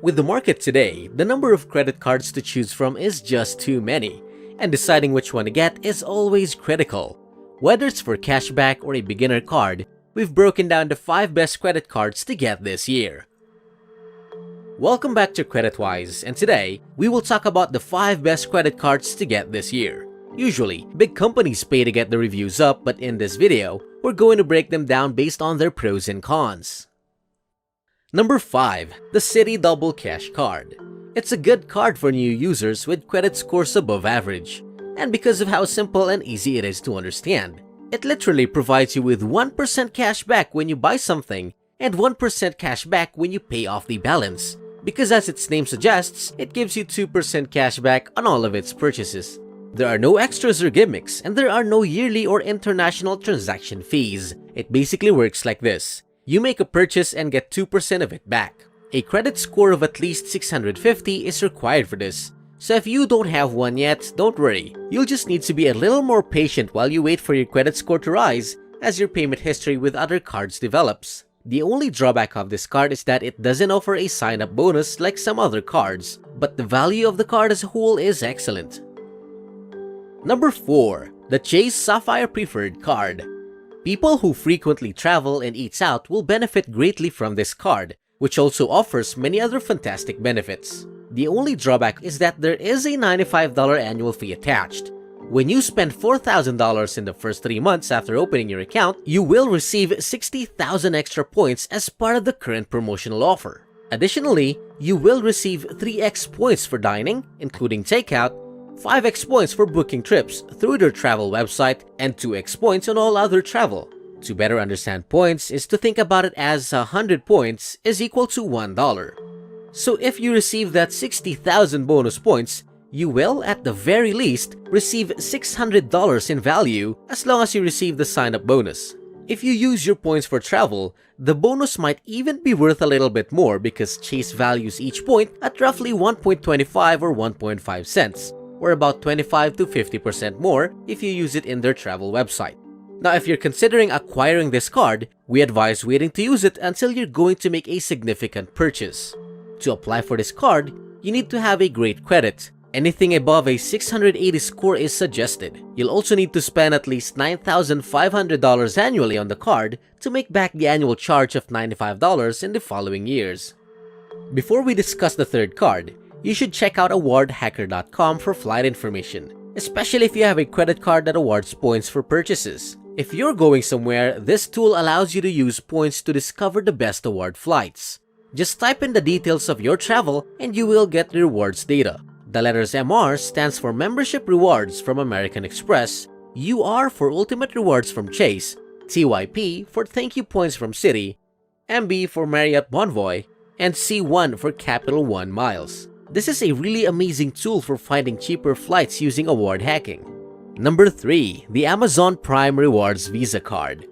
With the market today, the number of credit cards to choose from is just too many, and deciding which one to get is always critical. Whether it's for cashback or a beginner card, we've broken down the 5 best credit cards to get this year. Welcome back to CreditWise, and today, we will talk about the 5 best credit cards to get this year. Usually, big companies pay to get the reviews up, but in this video, we're going to break them down based on their pros and cons. Number 5. The Citi Double Cash Card. It's a good card for new users with credit scores above average, and because of how simple and easy it is to understand. It literally provides you with 1% cash back when you buy something and 1% cash back when you pay off the balance, because as its name suggests, it gives you 2% cash back on all of its purchases. There are no extras or gimmicks, and there are no yearly or international transaction fees. It basically works like this. You make a purchase and get 2% of it back. A credit score of at least 650 is required for this, so if you don't have one yet, don't worry. You'll just need to be a little more patient while you wait for your credit score to rise as your payment history with other cards develops. The only drawback of this card is that it doesn't offer a sign-up bonus like some other cards, but the value of the card as a whole is excellent. Number 4. The Chase Sapphire Preferred Card. People who frequently travel and eats out will benefit greatly from this card, which also offers many other fantastic benefits. The only drawback is that there is a $95 annual fee attached. When you spend $4,000 in the first 3 months after opening your account, you will receive 60,000 extra points as part of the current promotional offer. Additionally, you will receive 3x points for dining, including takeout, 5x points for booking trips through their travel website, and 2x points on all other travel. To better understand points is to think about it as 100 points is equal to $1. So if you receive that 60,000 bonus points, you will, at the very least, receive $600 in value as long as you receive the sign-up bonus. If you use your points for travel, the bonus might even be worth a little bit more because Chase values each point at roughly 1.25 or 1.5 cents, or about 25 to 50% more if you use it in their travel website. Now, if you're considering acquiring this card, we advise waiting to use it until you're going to make a significant purchase. To apply for this card, you need to have a great credit. Anything above a 680 score is suggested. You'll also need to spend at least $9,500 annually on the card to make back the annual charge of $95 in the following years. Before we discuss the third card, you should check out awardhacker.com for flight information, especially if you have a credit card that awards points for purchases. If you're going somewhere, this tool allows you to use points to discover the best award flights. Just type in the details of your travel and you will get the rewards data. The letters MR stands for Membership Rewards from American Express, UR for Ultimate Rewards from Chase, TYP for Thank You Points from Citi, MB for Marriott Bonvoy, and C1 for Capital One Miles. This is a really amazing tool for finding cheaper flights using award hacking. Number 3. The Amazon Prime Rewards Visa Card.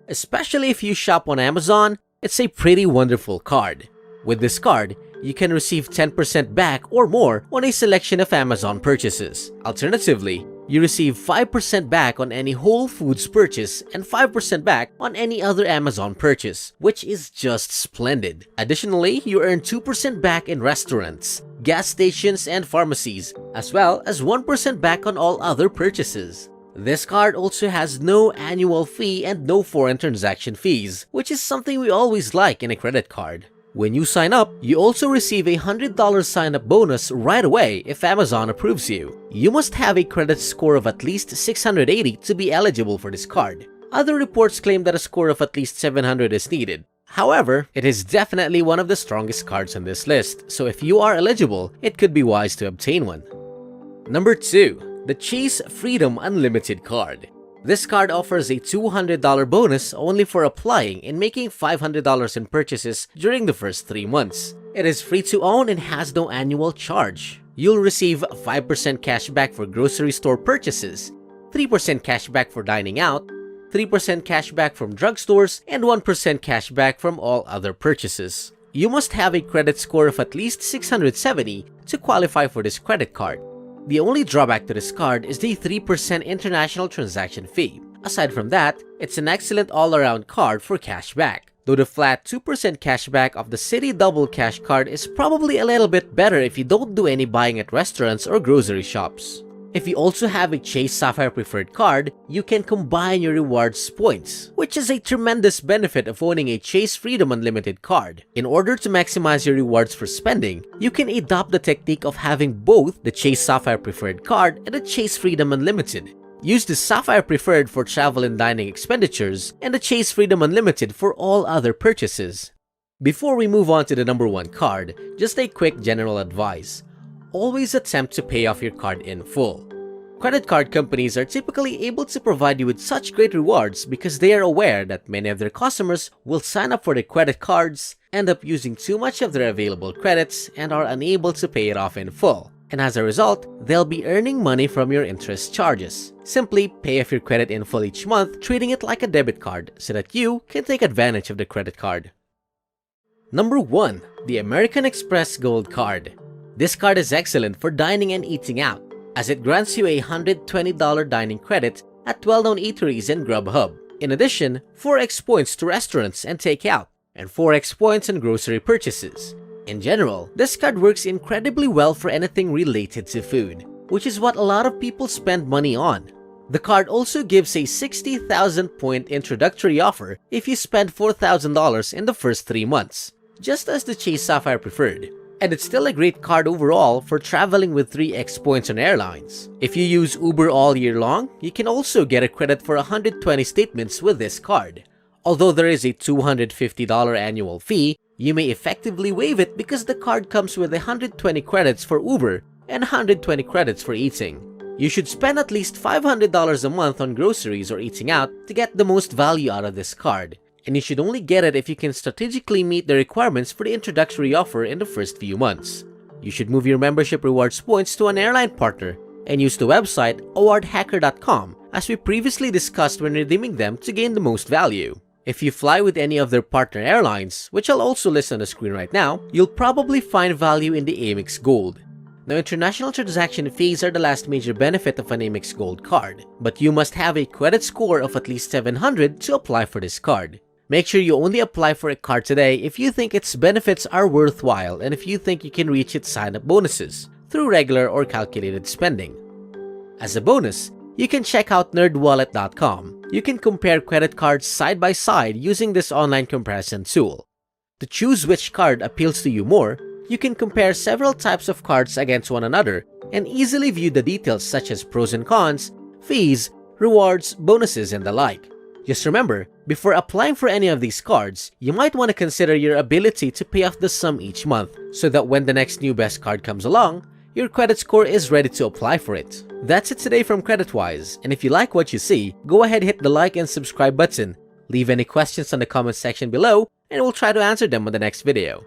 Especially if you shop on Amazon, it's a pretty wonderful card. With this card, you can receive 10% back or more on a selection of Amazon purchases. Alternatively, you receive 5% back on any Whole Foods purchase and 5% back on any other Amazon purchase, which is just splendid. Additionally, you earn 2% back in restaurants, gas stations, and pharmacies, as well as 1% back on all other purchases. This card also has no annual fee and no foreign transaction fees, which is something we always like in a credit card. When you sign up, you also receive a $100 sign-up bonus right away if Amazon approves you. You must have a credit score of at least 680 to be eligible for this card. Other reports claim that a score of at least 700 is needed. However, it is definitely one of the strongest cards on this list, so if you are eligible, it could be wise to obtain one. Number 2. The Chase Freedom Unlimited Card. This card offers a $200 bonus only for applying and making $500 in purchases during the first 3 months. It is free to own and has no annual charge. You'll receive 5% cash back for grocery store purchases, 3% cash back for dining out, 3% cash back from drugstores, and 1% cash back from all other purchases. You must have a credit score of at least 670 to qualify for this credit card. The only drawback to this card is the 3% international transaction fee. Aside from that, it's an excellent all-around card for cashback. though the flat 2% cashback of the Citi Double Cash card is probably a little bit better if you don't do any buying at restaurants or grocery shops. If you also have a Chase Sapphire preferred card, you can combine your rewards points, which is a tremendous benefit of owning a Chase Freedom Unlimited card. In order to maximize your rewards for spending, you can adopt the technique of having both the Chase Sapphire preferred card and the Chase Freedom Unlimited. Use the Sapphire Preferred for travel and dining expenditures and the Chase Freedom Unlimited for all other purchases. Before we move on to the number 1 card, just a quick general advice. Always attempt to pay off your card in full. Credit card companies are typically able to provide you with such great rewards because they are aware that many of their customers will sign up for the credit cards, end up using too much of their available credits, and are unable to pay it off in full. And as a result, they'll be earning money from your interest charges. Simply pay off your credit in full each month, treating it like a debit card so that you can take advantage of the credit card. Number 1. The American Express Gold Card. This card is excellent for dining and eating out, as it grants you a $120 dining credit at well-known eateries and Grubhub. In addition, 4x points to restaurants and takeout, and 4x points on grocery purchases. In general, this card works incredibly well for anything related to food, which is what a lot of people spend money on. The card also gives a 60,000 point introductory offer if you spend $4,000 in the first 3 months, just as the Chase Sapphire Preferred. And it's still a great card overall for traveling with 3x points on airlines. If you use Uber all year long, you can also get a credit for 120 statements with this card. Although there is a $250 annual fee, you may effectively waive it because the card comes with 120 credits for Uber and 120 credits for eating. You should spend at least $500 a month on groceries or eating out to get the most value out of this card. And you should only get it if you can strategically meet the requirements for the introductory offer in the first few months. You should move your membership rewards points to an airline partner and use the website awardhacker.com as we previously discussed when redeeming them to gain the most value. If you fly with any of their partner airlines, which I'll also list on the screen right now, you'll probably find value in the Amex Gold. Now, international transaction fees are the last major benefit of an Amex Gold card, but you must have a credit score of at least 700 to apply for this card. Make sure you only apply for a card today if you think its benefits are worthwhile and if you think you can reach its sign-up bonuses through regular or calculated spending. As a bonus, you can check out nerdwallet.com. You can compare credit cards side by side using this online comparison tool. To choose which card appeals to you more, you can compare several types of cards against one another and easily view the details such as pros and cons, fees, rewards, bonuses, and the like. Just remember, before applying for any of these cards, you might want to consider your ability to pay off the sum each month so that when the next new best card comes along, your credit score is ready to apply for it. That's it today from CreditWise, and if you like what you see, go ahead hit the like and subscribe button. Leave any questions on the comment section below, and we'll try to answer them on the next video.